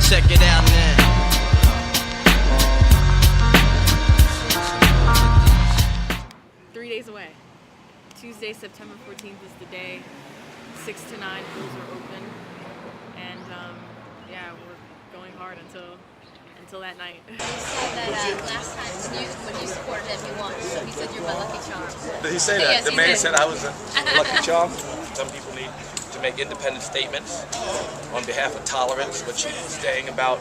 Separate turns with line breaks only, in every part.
Check it out now.
Days away. Tuesday, September 14th is the day. 6 to 9 pools are open, and yeah, we're going hard until that night.
You said that last time when you supported him, you won. So he said you're my lucky charm.
Did he say that?
Yes,
the
he
man
did.
said I was a lucky charm. Some people need to make independent statements on behalf of tolerance, what she's saying about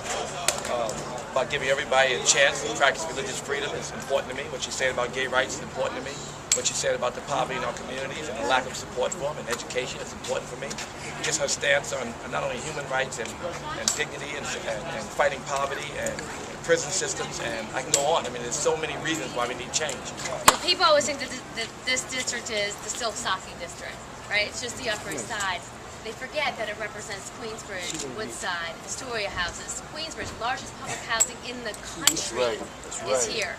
giving everybody a chance to practice religious freedom is important to me. What she's saying about gay rights is important to me. What she said about the poverty in our communities and the lack of support for them and education is important for me. Just her stance on not only human rights and dignity and fighting poverty and prison systems, and I can go on. I mean, there's so many reasons why we need change.
You know, people always think that this district is the silk stocking district, right? It's just the Upper East Side. They forget that it represents Queensbridge, Woodside, Astoria houses. Queensbridge, largest public housing in the country, is here.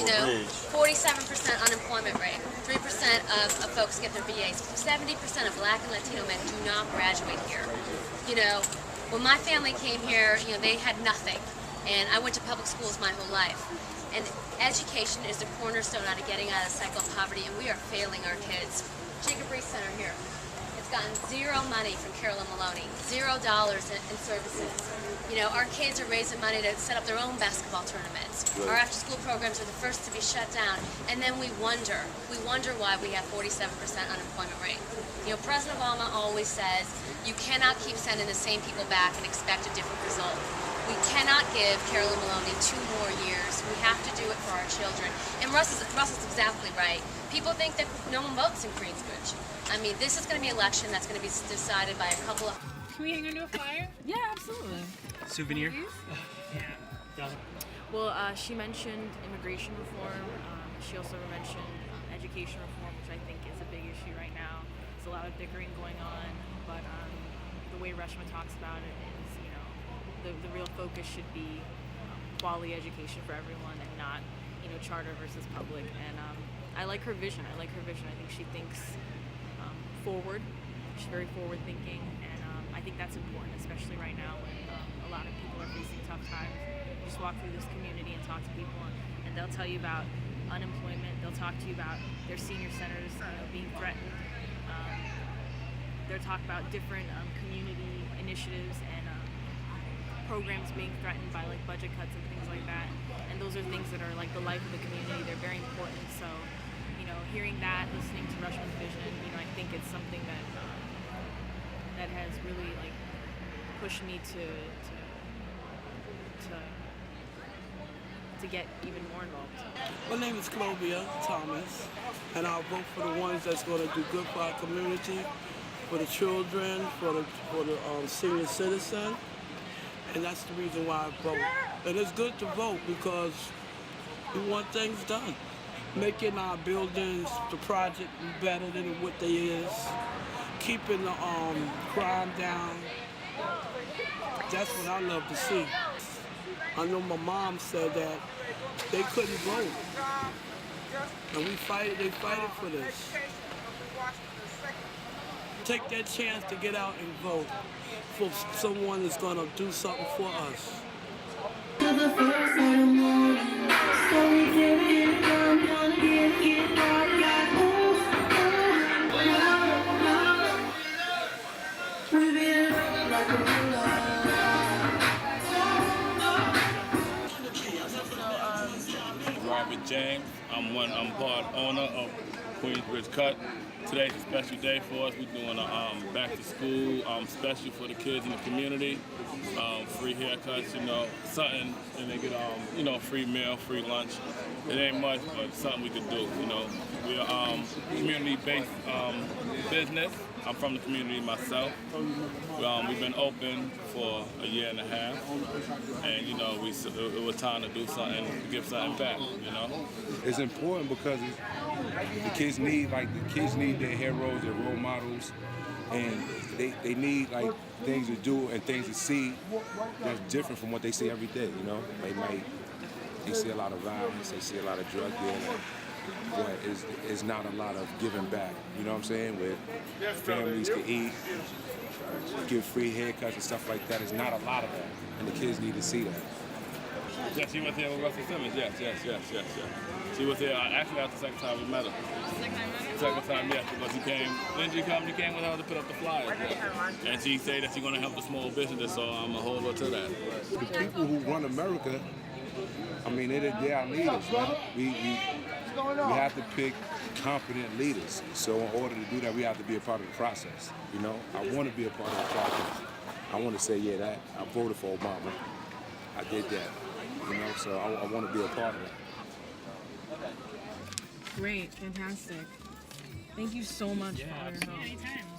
You know, 47% unemployment rate, 3% of folks get their BAs, 70% of Black and Latino men do not graduate here. You know, when my family came here, you know, they had nothing, and I went to public schools my whole life. And education is the cornerstone out of getting out of the cycle of poverty, and we are failing our kids. Jacob Reese Center here. Gotten zero money from Carolyn Maloney, $0 in services. You know, our kids are raising money to set up their own basketball tournaments. Right. Our after-school programs are the first to be shut down, and then we wonder why we have 47% unemployment rate. You know, President Obama always says, you cannot keep sending the same people back and expect a different result. We cannot give Carolyn Maloney 2 more years. We have to do it for our children. And Russell's exactly right. People think that no one votes in Queensbridge. I mean, this is going to be an election that's going to be decided by a couple of...
Can we hang on to a flyer? Yeah, absolutely.
Souvenir?
Yeah. Well, she mentioned immigration reform. She also mentioned education reform, which I think is a big issue right now. There's a lot of bickering going on, but the way Reshma talks about it is, you know, the real focus should be quality education for everyone and not, you know, charter versus public. And I like her vision. I think she thinks forward. She's very forward thinking, and I think that's important, especially right now when a lot of people are facing tough times. You just walk through this community and talk to people, and they'll tell you about unemployment. They'll talk to you about their senior centers, you know, being threatened. They'll talk about different community initiatives and programs being threatened by like budget cuts and things like that. And those are things that are like the life of the community. They're very important. So, you know, hearing that, listening to Reshma's vision, you know, I think it's something that that has really like pushed me to get even more involved.
My name is Clovia Thomas, and I'll vote for the ones that's going to do good for our community, for the children, for the senior citizen, and that's the reason why I vote. And it's good to vote because we want things done. Making our buildings, the project better than what they is, keeping the crime down. That's what I love to see. I know my mom said that they couldn't vote, and they fighted for this. Take that chance to get out and vote for someone that's gonna do something for us.
Robert James. I'm part owner of Queensbridge Cut. Today's a special day for us. We're doing a back to school special for the kids in the community. Free haircuts, you know, something, and they get you know, free meal, free lunch. It ain't much, but something we could do. You know, we're a community-based business. I'm from the community myself. We've been open for a year and a half, and you know, it was time to do something, to give something back. You know,
it's important because the kids need their heroes, their role models, and they need like things to do and things to see that's different from what they see every day. You know, they see a lot of violence, they see a lot of drug dealing. But it's not a lot of giving back, you know what I'm saying? Where families can eat, give free haircuts and stuff like that. There's not a lot of that, and the kids need to see that.
Yeah, she was here with Russell Simmons. Yes. She was here. Actually, that's the second time we met her. Second time, yes, because he came. Didn't you come? You came with her to put up the flyers. Yeah. And she said that she's going to help the small businesses, so I'm going to hold her to that.
The people who run America, I mean, they're our leaders, man. We have to pick competent leaders. So in order to do that, we have to be a part of the process. You know, I want to be a part of the process. I want to say, yeah, that I voted for Obama. I did that. You know, so I want to be a part of that.
Great, fantastic. Thank you so much for your help.
Anytime.